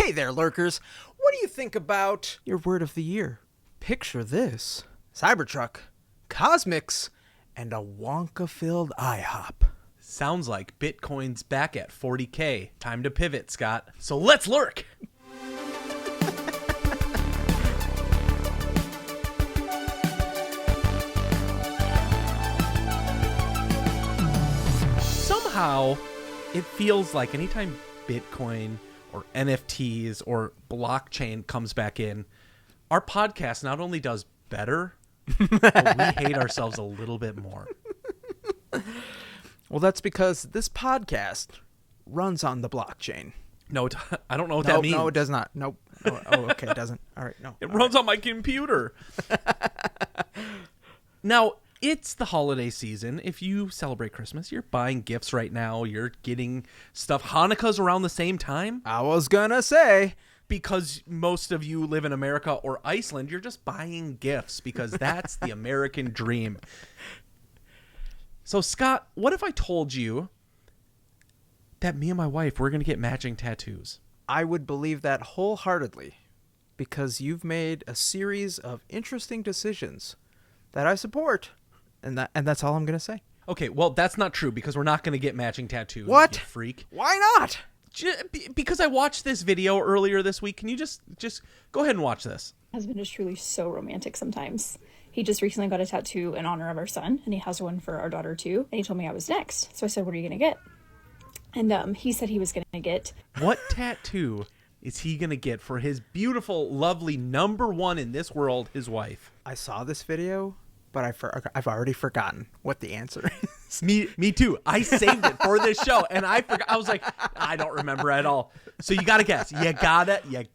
Hey there, lurkers. What do you think about your word of the year? Picture this. Cybertruck, Cosmics, and a Wonka-filled IHOP. Sounds like Bitcoin's back at 40K. Time to pivot, Scott. So let's lurk! Somehow, it feels like anytime Bitcoin or NFTs or blockchain comes back in, our podcast not only does better, but we hate ourselves a little bit more. Well, that's because this podcast runs on the blockchain. No, I don't know what that means. No, it does not. Nope. Oh, okay, it doesn't. All right, no. It runs on my computer. Now, it's the holiday season. If you celebrate Christmas, you're buying gifts right now. You're getting stuff. Hanukkah's around the same time. I was gonna say. Because most of you live in America or Iceland, you're just buying gifts because that's the American dream. So, Scott, what if I told you that me and my wife, we're going to get matching tattoos? I would believe that wholeheartedly because you've made a series of interesting decisions that I support, and that's all I'm going to say. Okay, well, that's not true because we're not going to get matching tattoos. What? You freak. Why not? Because I watched this video earlier this week. Can you just go ahead and watch this? My husband is truly so romantic sometimes. He just recently got a tattoo in honor of our son, and he has one for our daughter too. And he told me I was next. So I said, what are you going to get? And he said he was going to get... What tattoo is he going to get for his beautiful, lovely, number one in this world, his wife? I saw this video, but I've already forgotten what the answer is. Me too. I saved it for this show, and I forgot. I was like, I don't remember at all. So you got to guess. You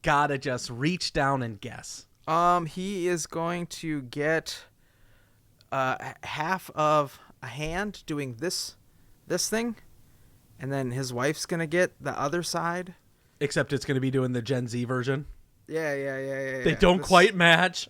gotta just reach down and guess. He is going to get half of a hand doing this thing, and then his wife's gonna get the other side. Except it's gonna be doing the Gen Z version. Yeah. They don't quite match.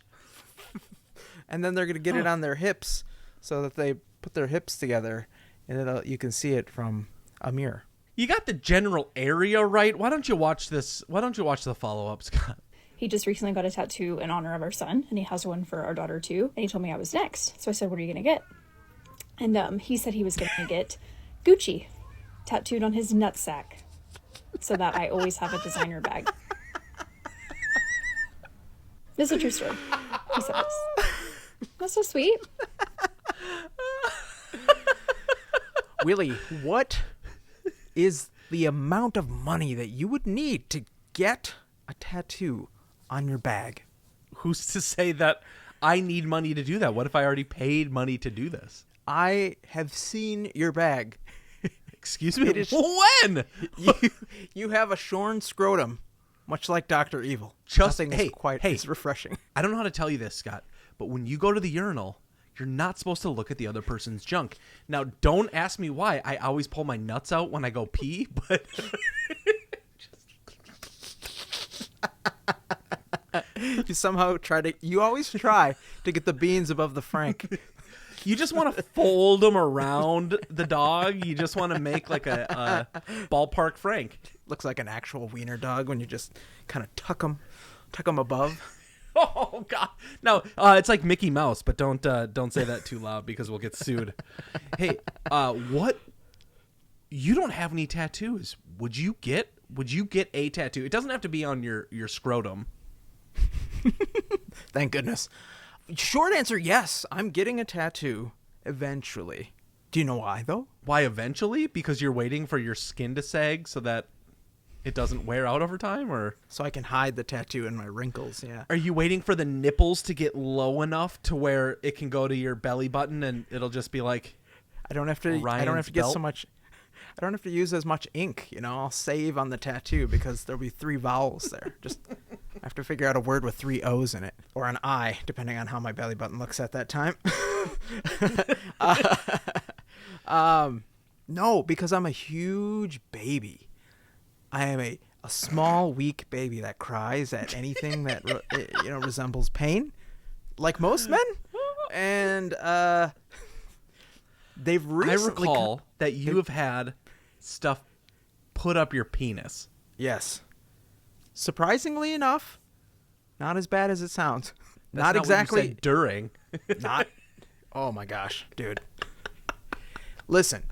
And then they're gonna get it on their hips, so that they put their hips together, and you can see it from a mirror. You got the general area right. Why don't you watch this? Why don't you watch the follow-up, Scott? He just recently got a tattoo in honor of our son, and he has one for our daughter too. And he told me I was next. So I said, what are you going to get? And he said he was going to get Gucci tattooed on his nutsack so that I always have a designer bag. This is a true story. He said this. That's so sweet. Willie, what is the amount of money that you would need to get a tattoo on your bag? Who's to say that I need money to do that? What if I already paid money to do this? I have seen your bag. Excuse me? When? You have a shorn scrotum, much like Dr. Evil. Nothing is quite as refreshing. I don't know how to tell you this, Scott, but when you go to the urinal, you're not supposed to look at the other person's junk. Now, don't ask me why. I always pull my nuts out when I go pee, but... You always try to get the beans above the Frank. You just want to fold them around the dog. You just want to make like a ballpark Frank. Looks like an actual wiener dog when you just kind of tuck them above. Oh God! No, it's like Mickey Mouse, but don't say that too loud because we'll get sued. Hey, what? You don't have any tattoos. Would you get a tattoo? It doesn't have to be on your scrotum. Thank goodness. Short answer, yes. I'm getting a tattoo eventually. Do you know why, though? Why eventually? Because you're waiting for your skin to sag so that it doesn't wear out over time, or so I can hide the tattoo in my wrinkles. Yeah. Are you waiting for the nipples to get low enough to where it can go to your belly button and it'll just be like I don't have to get so much. I don't have to use as much ink, I'll save on the tattoo because there'll be 3 vowels there. Just I have to figure out a word with 3 O's in it or an I, depending on how my belly button looks at that time. No, because I'm a huge baby. I am a small, weak baby that cries at anything that resembles pain, like most men. And they've recently. I recall that you have had stuff put up your penis. Yes. surprisingly enough, not as bad as it sounds. That's not exactly what you said during. not. Oh my gosh, dude. Listen,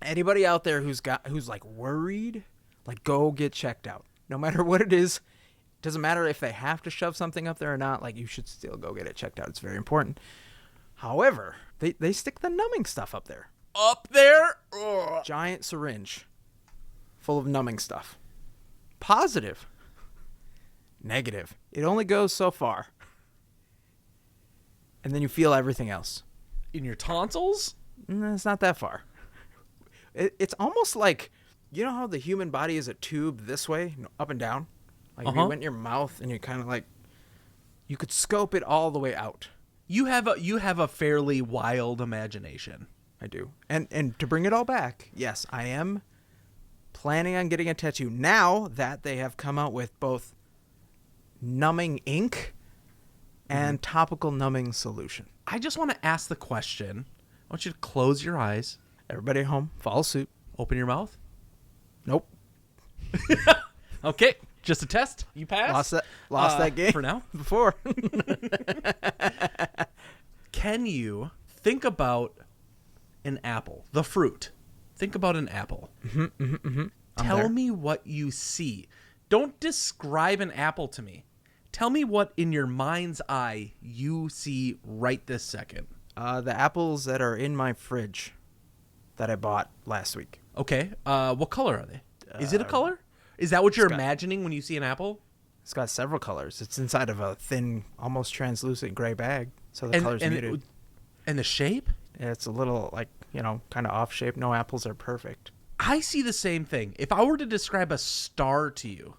anybody out there who's like worried, like go get checked out. No matter what it is, doesn't matter if they have to shove something up there or not. Like you should still go get it checked out. It's very important. However, they stick the numbing stuff up there. Up there? Ugh. Giant syringe full of numbing stuff. Positive. Negative. It only goes so far. And then you feel everything else. In your tonsils? It's not that far. It's almost like, you know how the human body is a tube this way, up and down? Like if you went in your mouth and you kind of like, you could scope it all the way out. You have a fairly wild imagination. I do. And to bring it all back, yes, I am planning on getting a tattoo now that they have come out with both numbing ink and topical numbing solution. I just want to ask the question. I want you to close your eyes. Everybody at home, follow suit. Open your mouth. Nope. Okay, just a test. You passed. Lost that game for now. Before. Can you think about an apple, the fruit? Think about an apple. Tell me what you see. Don't describe an apple to me. Tell me what in your mind's eye you see right this second. The apples that are in my fridge that I bought last week. Okay. What color are they? Is it a color? Is that what you're imagining when you see an apple? It's got several colors. It's inside of a thin, almost translucent gray bag, so the color's muted. And the shape? It's a little, like, kind of off shape. No apples are perfect. I see the same thing. If I were to describe a star to you,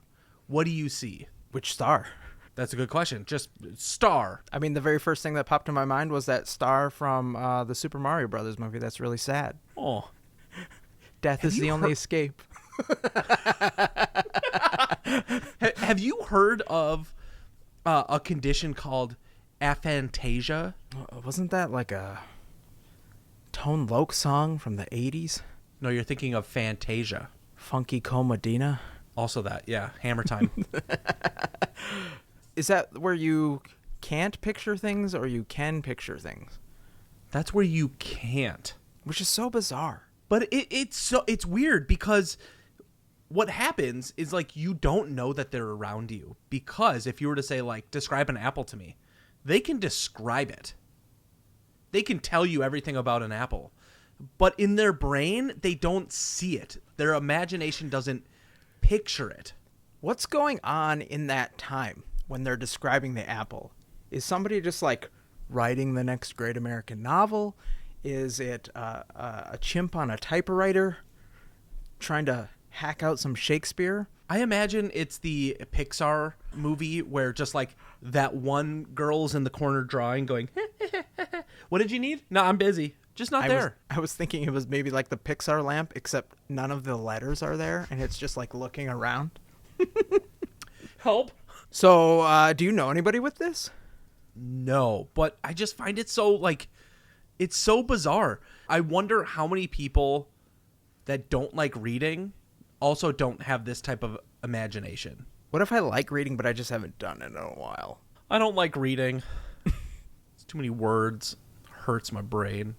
what do you see? Which star? That's a good question. Just star. I mean, the very first thing that popped in my mind was that star from the Super Mario Brothers movie. That's really sad. Oh. Death is the only escape. Have you heard of a condition called aphantasia? Wasn't that like a Tone Loc song from the 80s? No, you're thinking of Fantasia. Funky Comedina? Also that, yeah. Hammer Time. Is that where you can't picture things or you can picture things? That's where you can't. Which is so bizarre. But it's weird because what happens is like you don't know that they're around you, because if you were to say like describe an apple to me, they can describe it. They can tell you everything about an apple. But in their brain, they don't see it. Their imagination doesn't picture it. What's going on in that time when they're describing the apple? Is somebody just like writing the next great American novel? Is it a chimp on a typewriter trying to hack out some Shakespeare? I imagine it's the Pixar movie where just like that one girl's in the corner drawing going, what did you need? No, I'm busy. Just not there. I was thinking it was maybe like the Pixar lamp, except none of the letters are there, and it's just like looking around. Help. So, do you know anybody with this? No, but I just find it so like, it's so bizarre. I wonder how many people that don't like reading also don't have this type of imagination. What if I like reading, but I just haven't done it in a while? I don't like reading. It's too many words. Hurts my brain.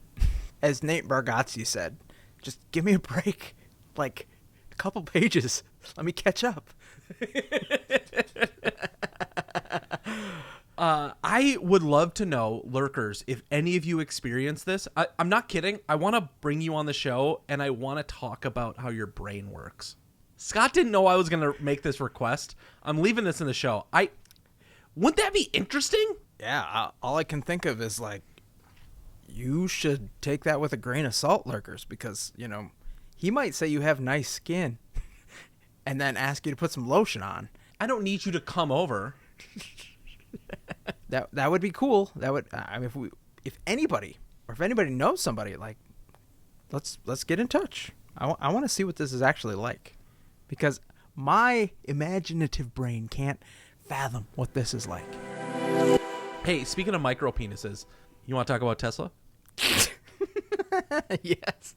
As Nate Bargatze said, just give me a break. Like, a couple pages. Let me catch up. I would love to know, lurkers, if any of you experience this. I'm not kidding. I want to bring you on the show, and I want to talk about how your brain works. Scott didn't know I was going to make this request. I'm leaving this in the show. Wouldn't that be interesting? Yeah, all I can think of is, like, you should take that with a grain of salt, lurkers, because, he might say you have nice skin and then ask you to put some lotion on. I don't need you to come over. That would be cool. That would, I mean, if anybody knows somebody, like, let's get in touch. I want to see what this is actually like, because my imaginative brain can't fathom what this is like. Hey, speaking of micro penises, you want to talk about Tesla? Yes.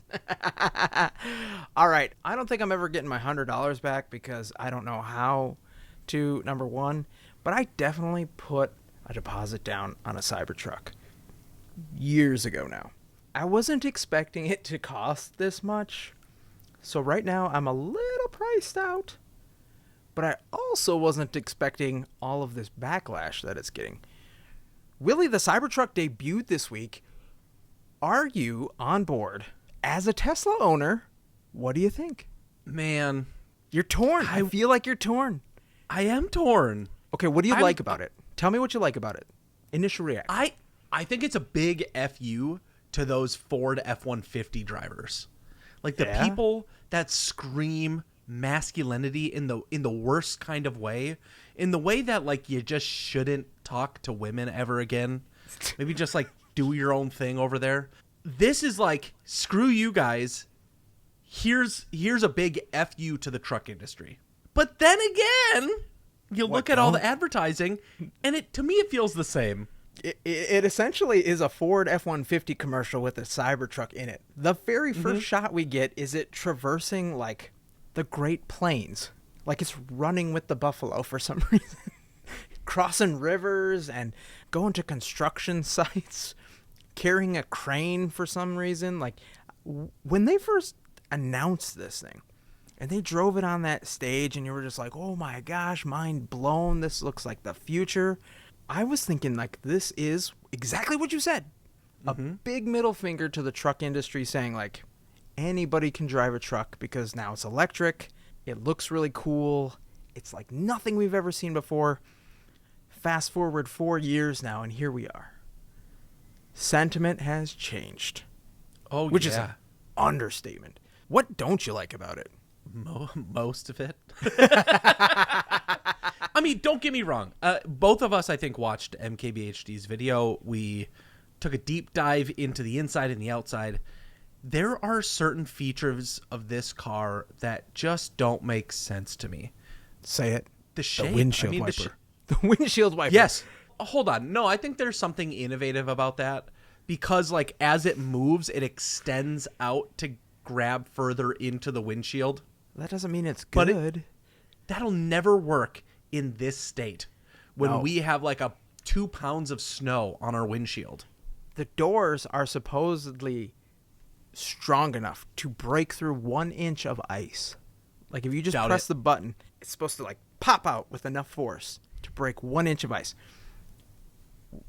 All right. I don't think I'm ever getting my $100 back because I don't know how tattoo, number one, but I definitely put a deposit down on a Cybertruck years ago now. I wasn't expecting it to cost this much, so right now I'm a little priced out, but I also wasn't expecting all of this backlash that it's getting. Willie, the Cybertruck debuted this week. Are you on board as a Tesla owner? What do you think? Man, you're torn. I feel like you're torn. I am torn. Okay, what do you like about it? Tell me what you like about it. Initial reaction. I think it's a big FU to those Ford F-150 drivers. Like the people that scream masculinity in the worst kind of way, in the way that like you just shouldn't talk to women ever again. Maybe just like do your own thing over there. This is like, screw you guys. Here's a big FU to the truck industry. But then again, you look at all the advertising, and to me it feels the same. It essentially is a Ford F-150 commercial with a Cybertruck in it. The very first shot we get is it traversing like the Great Plains, like it's running with the buffalo for some reason, crossing rivers and going to construction sites, carrying a crane for some reason. Like when they first announced this thing and they drove it on that stage and you were just like, oh my gosh, mind blown. This looks like the future. I was thinking like this is exactly what you said. A big middle finger to the truck industry saying like anybody can drive a truck because now it's electric. It looks really cool. It's like nothing we've ever seen before. Fast forward 4 years now and here we are. Sentiment has changed. Oh, which is an understatement. What don't you like about it? Most of it. I mean, don't get me wrong. Both of us, I think, watched MKBHD's video. We took a deep dive into the inside and the outside. There are certain features of this car that just don't make sense to me. Say it. The shape. The windshield wiper. The windshield wiper. Yes. Hold on. No, I think there's something innovative about that because, like, as it moves, it extends out to grab further into the windshield. That doesn't mean it's good. That'll never work in this state when we have like 2 pounds of snow on our windshield. The doors are supposedly strong enough to break through 1 inch of ice. Like if you just press the button, it's supposed to like pop out with enough force to break 1 inch of ice.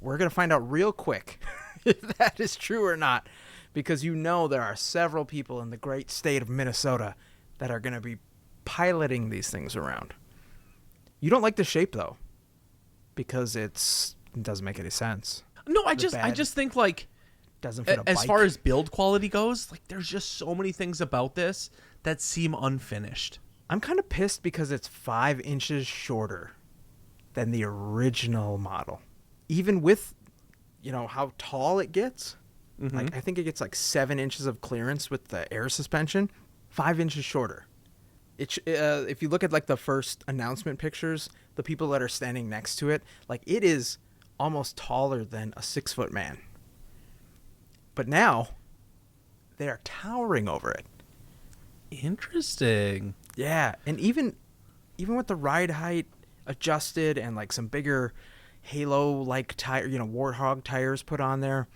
We're going to find out real quick if that is true or not, because you know there are several people in the great state of Minnesota that are going to be piloting these things around. You don't like the shape though, because it doesn't make any sense. No, I just think like doesn't fit a as bike. far as build quality goes, like there's just so many things about this that seem unfinished. I'm kind of pissed because it's 5 inches shorter than the original model. Even with, how tall it gets. Like I think it gets like 7 inches of clearance with the air suspension, 5 inches shorter. If you look at like the first announcement pictures, the people that are standing next to it, like it is almost taller than a 6-foot man. But now they are towering over it. Interesting. Yeah, and even with the ride height adjusted and like some bigger Halo-like tire, Warthog tires put on there,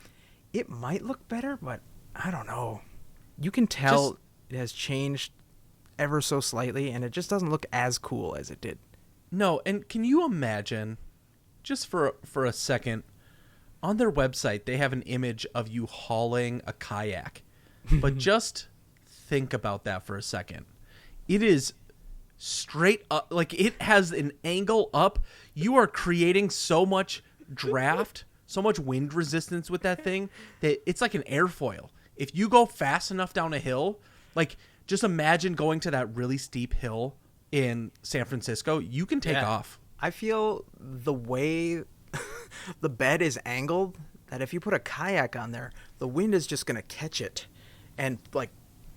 it might look better, but I don't know. You can tell it has changed ever so slightly, and it just doesn't look as cool as it did. No, and can you imagine, just for a second, on their website they have an image of you hauling a kayak, but just think about that for a second. It is straight up, like it has an angle up. You are creating so much draft, so much wind resistance with that thing that it's like an airfoil. If you go fast enough down a hill, like just imagine going to that really steep hill in San Francisco, you can take off. I feel the way the bed is angled, that if you put a kayak on there, the wind is just going to catch it and like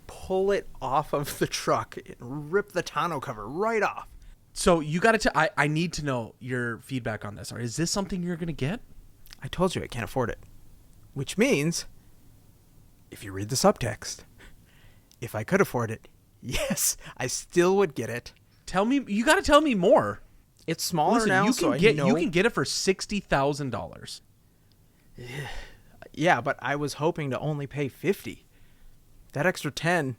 pull it off of the truck and rip the tonneau cover right off. So you got to, I need to know your feedback on this. Or is this something you're going to get? I told you I can't afford it. Which means, if you read the subtext, if I could afford it, yes, I still would get it. You got to tell me more. It's smaller Listen, now, you so can I know. you can get it for $60,000. Yeah, but I was hoping to only pay 50. That extra 10,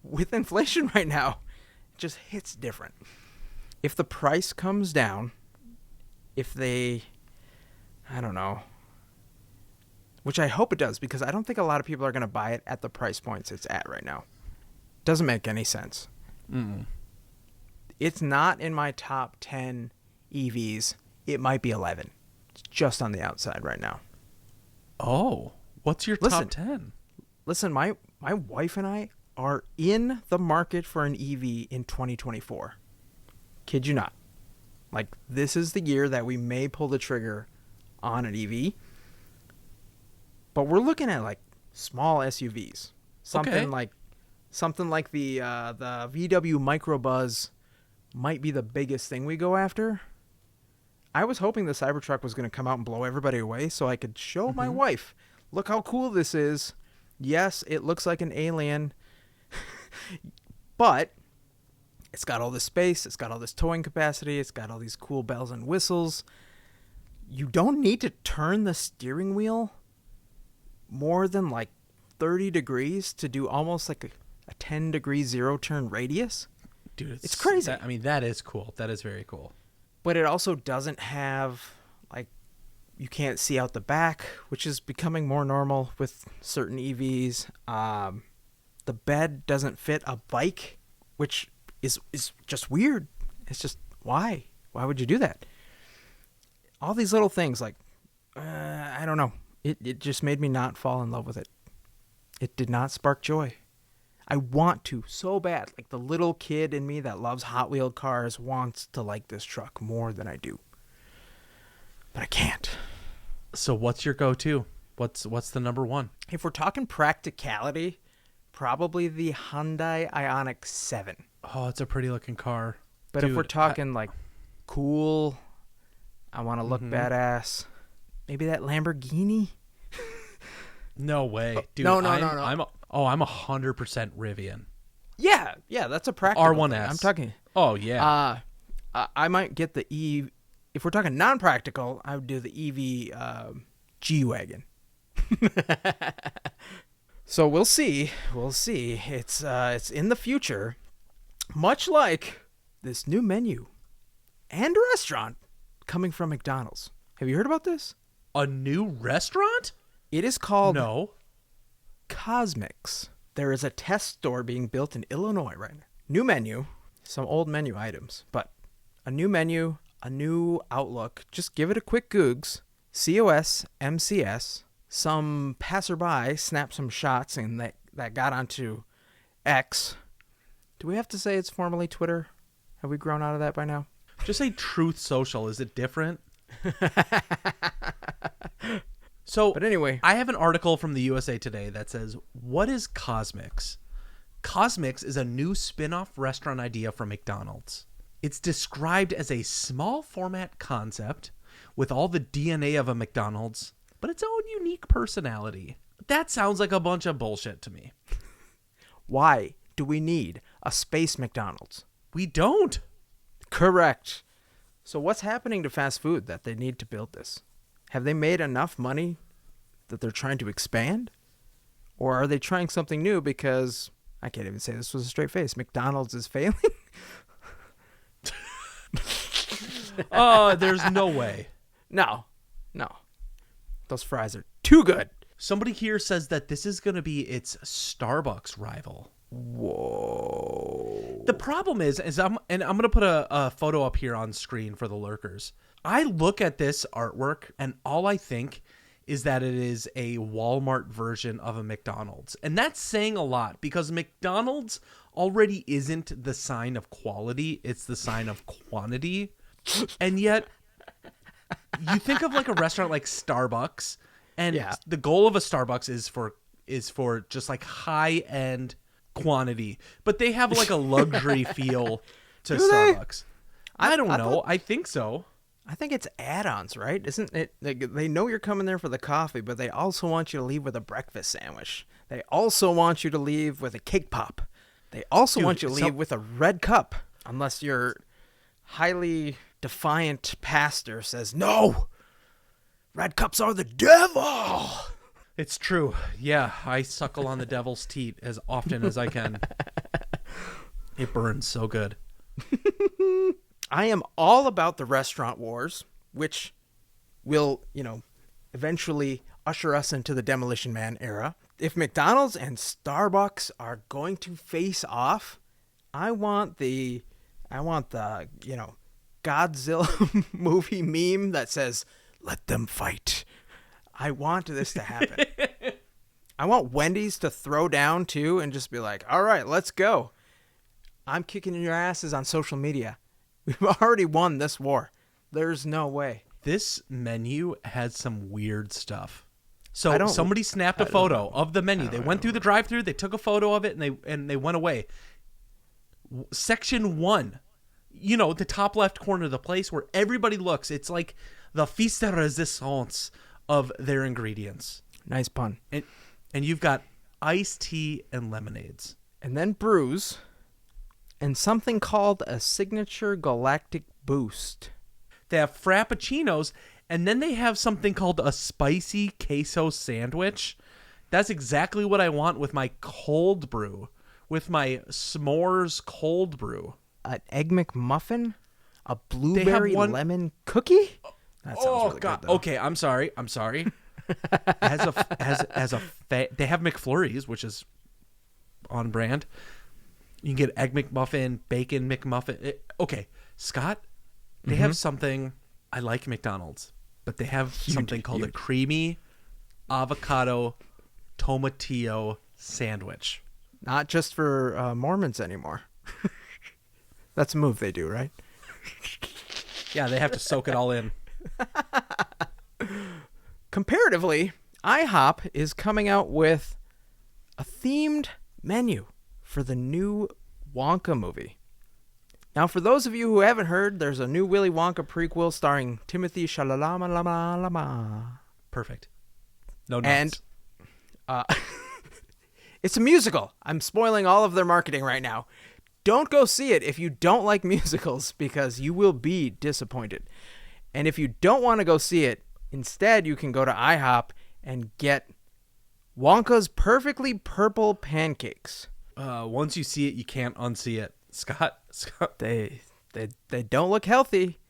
with inflation right now, just hits different. If the price comes down, I don't know, which I hope it does, because I don't think a lot of people are going to buy it at the price points it's at right now. Doesn't make any sense. Mm-mm. It's not in my top 10 EVs. It might be 11. It's just on the outside right now. Oh, what's your top 10? Listen, my wife and I are in the market for an EV in 2024. Kid you not. Like, this is the year that we may pull the trigger on an EV. But we're looking at like small SUVs. Something like the VW Microbuzz might be the biggest thing we go after. I was hoping the Cybertruck was going to come out and blow everybody away so I could show my wife, look how cool this is. Yes, it looks like an alien, but it's got all this space, it's got all this towing capacity, it's got all these cool bells and whistles. You don't need to turn the steering wheel more than like 30 degrees to do almost like a 10-degree zero-turn radius. Dude, it's crazy. That is cool. That is very cool. But it also doesn't have, like, you can't see out the back, which is becoming more normal with certain EVs. The bed doesn't fit a bike, which is just weird. It's just, why? Why would you do that? All these little things, like, I don't know. It just made me not fall in love with it. It did not spark joy. I want to so bad. Like, the little kid in me that loves Hot Wheel cars wants to like this truck more than I do. But I can't. So what's your go-to? What's the number one? If we're talking practicality, probably the Hyundai Ioniq 7. Oh, it's a pretty looking car. But Dude, if we're talking like cool, I want to look badass, maybe that Lamborghini. No way. Dude, No. I'm 100% Rivian. Yeah, that's a practical R1S. thing. I'm talking. Oh, yeah. I might get the E. If we're talking non-practical, I would do the EV G-Wagon. So we'll see. It's in the future, much like this new menu and restaurant coming from McDonald's. Have you heard about this? A new restaurant? It is called No. Cosmics. There is a test store being built in Illinois right now. New menu, some old menu items, but a new menu, a new outlook. Just give it a quick Googs. COSMCS. Some passerby snapped some shots and that got onto X. Do we have to say it's formerly Twitter? Have we grown out of that by now? Just say Truth Social. Is it different? But anyway, I have an article from the USA Today that says, what is Cosmics? Cosmics is a new spin-off restaurant idea from McDonald's. It's described as a small format concept with all the DNA of a McDonald's, but its own unique personality. That sounds like a bunch of bullshit to me. Why do we need a space McDonald's? We don't. Correct. So what's happening to fast food that they need to build this? Have they made enough money that they're trying to expand? Or are they trying something new because, I can't even say this with a straight face, McDonald's is failing? There's no way. No. Those fries are too good. Somebody here says that this is going to be its Starbucks rival. Whoa. The problem is I'm going to put a photo up here on screen for the lurkers. I look at this artwork and all I think is that it is a Walmart version of a McDonald's. And that's saying a lot because McDonald's already isn't the sign of quality. It's the sign of quantity. And yet you think of like a restaurant like Starbucks and the goal of a Starbucks is for just like high end quantity, but they have like a luxury feel to Starbucks. I don't know. I think so. I think it's add-ons, right? Isn't it? They know you're coming there for the coffee, but they also want you to leave with a breakfast sandwich. They also want you to leave with a cake pop. They also want you to leave with a red cup, unless you're highly defiant pastor says, "No! Red cups are the devil!" It's true. Yeah, I suckle on the devil's teat as often as I can. It burns so good. I am all about the restaurant wars, which will, eventually usher us into the Demolition Man era. If McDonald's and Starbucks are going to face off, I want the Godzilla movie meme that says, "Let them fight." I want this to happen. I want Wendy's to throw down too and just be like, "All right, let's go. I'm kicking your asses on social media. We've already won this war. There's no way." This menu has some weird stuff. So somebody snapped a photo of the menu. They went through the drive-thru, they took a photo of it, and they went away. Section 1, the top left corner of the place where everybody looks. It's like the pièce de résistance of their ingredients. Nice pun. And you've got iced tea and lemonades. And then brews. And something called a signature galactic boost. They have frappuccinos, and then they have something called a spicy queso sandwich. That's exactly what I want with my cold brew, with my s'mores cold brew. An egg McMuffin? A blueberry lemon cookie? That sounds really God. good, though. Okay, I'm sorry. They have McFlurries, which is on brand. You can get egg McMuffin, bacon McMuffin. Okay, Scott, they have something. I like McDonald's, but they have something called a creamy avocado tomatillo sandwich. Not just for Mormons anymore. That's a move they do, right? Yeah, they have to soak it all in. Comparatively, IHOP is coming out with a themed menu for the new Wonka movie. Now, for those of you who haven't heard, there's a new Willy Wonka prequel starring Timothy Chalamet. Perfect. No notes. And it's a musical. I'm spoiling all of their marketing right now. Don't go see it if you don't like musicals, because you will be disappointed. And if you don't want to go see it, instead you can go to IHOP and get Wonka's Perfectly Purple Pancakes. Once you see it, you can't unsee it. Scott. They don't look healthy.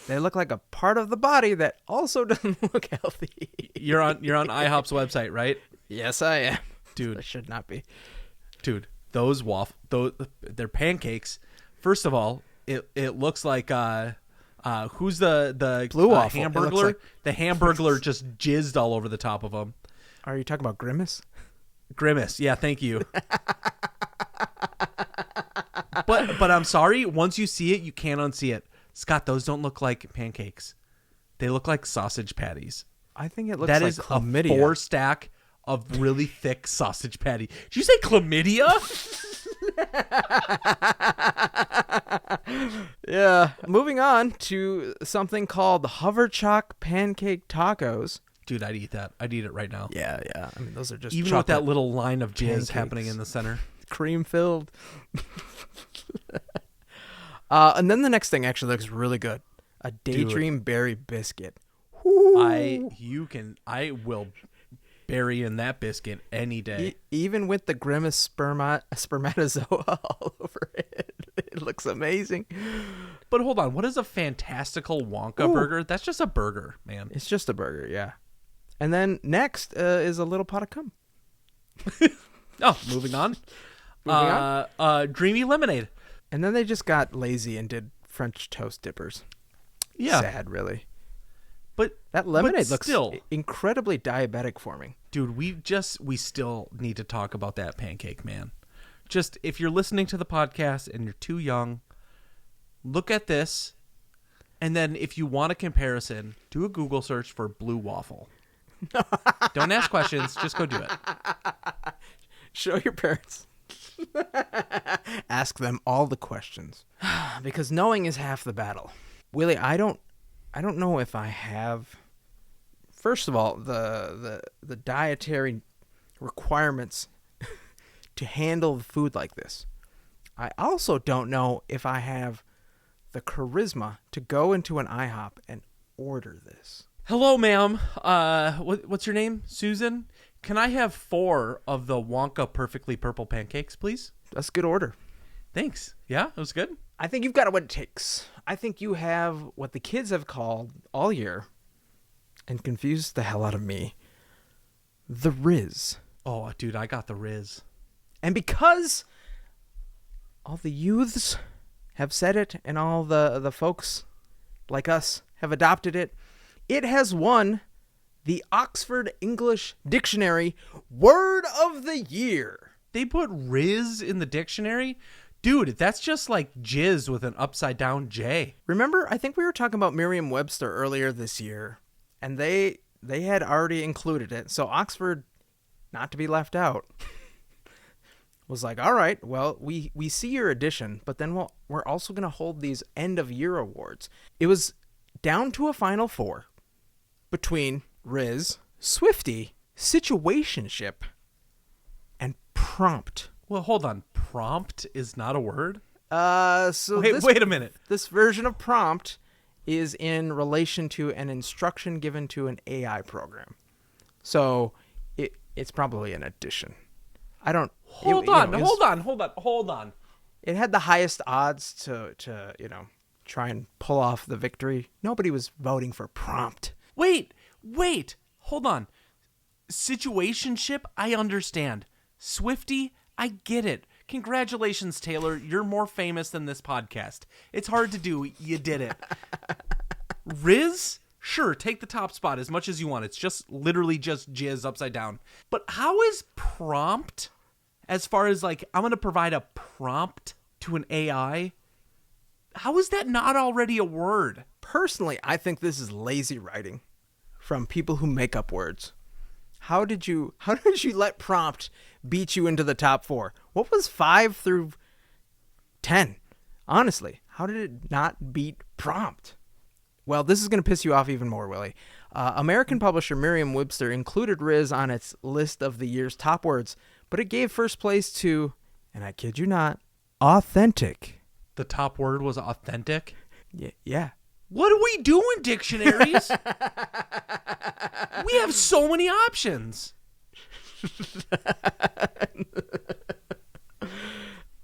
They look like a part of the body that also doesn't look healthy. You're on IHOP's website, right? Yes, I am. Dude. I should not be. Dude, they're pancakes. First of all, it looks like who's the Blue waffle. Hamburglar? Like... The Hamburglar just jizzed all over the top of them. Are you talking about Grimace? Grimace, yeah, thank you. But I'm sorry, once you see it, you can't unsee it. Scott, those don't look like pancakes. They look like sausage patties. I think it looks that like is chlamydia. A 4-stack of really thick sausage patty. Did you say chlamydia? Yeah. Moving on to something called Hoverchock Pancake Tacos. Dude, I'd eat that. I'd eat it right now. Yeah. I mean, those are just even with that little line of jizz pancakes happening in the center. Cream filled. And then the next thing actually looks really good. A Daydream Berry Biscuit. I will bury in that biscuit any day. Even with the Grimace spermatozoa all over it. It looks amazing. But hold on, what is a fantastical Wonka burger? That's just a burger, man. It's just a burger, yeah. And then next is a little pot of cum. Moving on. Dreamy lemonade. And then they just got lazy and did French toast dippers. Yeah. Sad, really. But that lemonade looks still incredibly diabetic for me. Dude, we still need to talk about that pancake, man. Just, if you're listening to the podcast and you're too young, look at this. And then if you want a comparison, do a Google search for blue waffle. Don't ask questions. Just go do it. Show your parents. Ask them all the questions. Because knowing is half the battle. Willie, I don't know if I have. First of all, the dietary requirements to handle food like this. I also don't know if I have the charisma to go into an IHOP and order this? Hello, ma'am. What's your name? Susan? Can I have 4 of the Wonka perfectly purple pancakes, please? That's a good order. Thanks. Yeah, it was good. I think you've got what it takes. I think you have what the kids have called all year, and confused the hell out of me, the Riz. Oh, dude, I got the Riz. And because all the youths have said it and all the folks like us have adopted it, it has won the Oxford English Dictionary Word of the Year. They put Riz in the dictionary? Dude, that's just like jizz with an upside down J. Remember, I think we were talking about Merriam Webster earlier this year, and they had already included it. So Oxford, not to be left out, was like, all right, well, we see your edition, but then we're also going to hold these end of year awards. It was down to a final 4 between Riz, Swifty, Situationship, and Prompt. Well, hold on. Prompt is not a word? Wait a minute. This version of Prompt is in relation to an instruction given to an AI program. So it's probably an addition. I don't... Hold on. It had the highest odds to try and pull off the victory. Nobody was voting for Prompt. Wait. Hold on. Situationship, I understand. Swifty, I get it. Congratulations, Taylor. You're more famous than this podcast. It's hard to do. You did it. Riz? Sure, take the top spot as much as you want. It's just literally just jizz upside down. But how is Prompt, as far as like, I'm going to provide a prompt to an AI, how is that not already a word? Personally, I think this is lazy writing from people who make up words. How did you let Prompt beat you into the top 4? What was 5 through 10? Honestly, how did it not beat Prompt? Well, this is going to piss you off even more, Willie. American publisher Merriam Webster included Riz on its list of the year's top words, but it gave first place to, and I kid you not, authentic. The top word was authentic? Yeah. What do we do in dictionaries? We have so many options.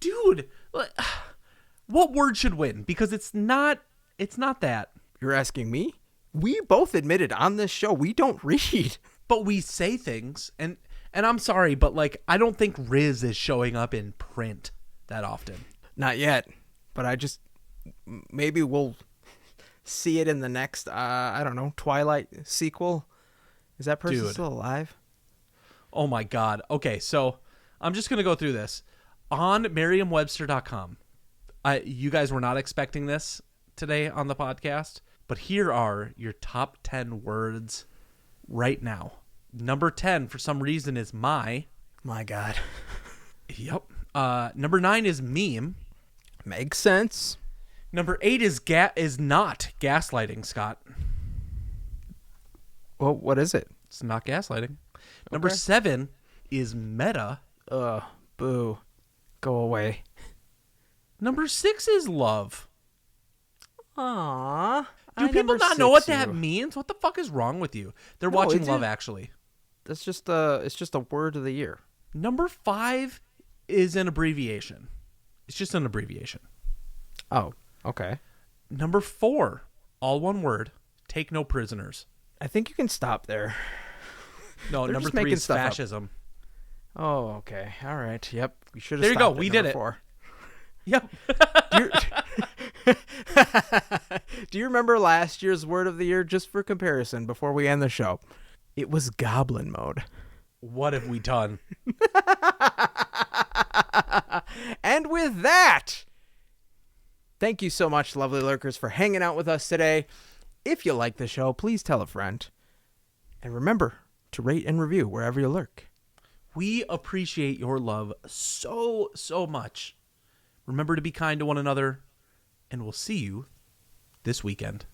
Dude, what word should win? Because it's not that. You're asking me? We both admitted on this show we don't read. But we say things, and I'm sorry, but like I don't think Riz is showing up in print that often. Not yet, but maybe we'll see it in the next, I don't know, Twilight sequel. Is that person still alive? Oh my God. Okay, so I'm just going to go through this. On Merriam-Webster.com, you guys were not expecting this today on the podcast, but here are your top 10 words right now. Number 10, for some reason, is My God. Yep. Number 9 is meme. Makes sense. Number 8 is not gaslighting, Scott. Well, what is it? It's not gaslighting. Number 7 is meta. Boo. Go away. Number 6 is love. Aww. Do people not know what that means? What the fuck is wrong with you? They're watching Love Actually. It's just a word of the year. Number 5 is an abbreviation. It's just an abbreviation. Oh, okay. Number 4, all one word. Take no prisoners. I think you can stop there. No, number 3 is fascism. Oh, okay. All right. Yep. We should have. There you go. We did it. 4. Yep. Do you remember last year's word of the year, just for comparison, before we end the show? It was goblin mode. What have we done? And with that, thank you so much, lovely lurkers, for hanging out with us today. If you like the show, please tell a friend. And remember to rate and review wherever you lurk. We appreciate your love so, so much. Remember to be kind to one another, and we'll see you this weekend.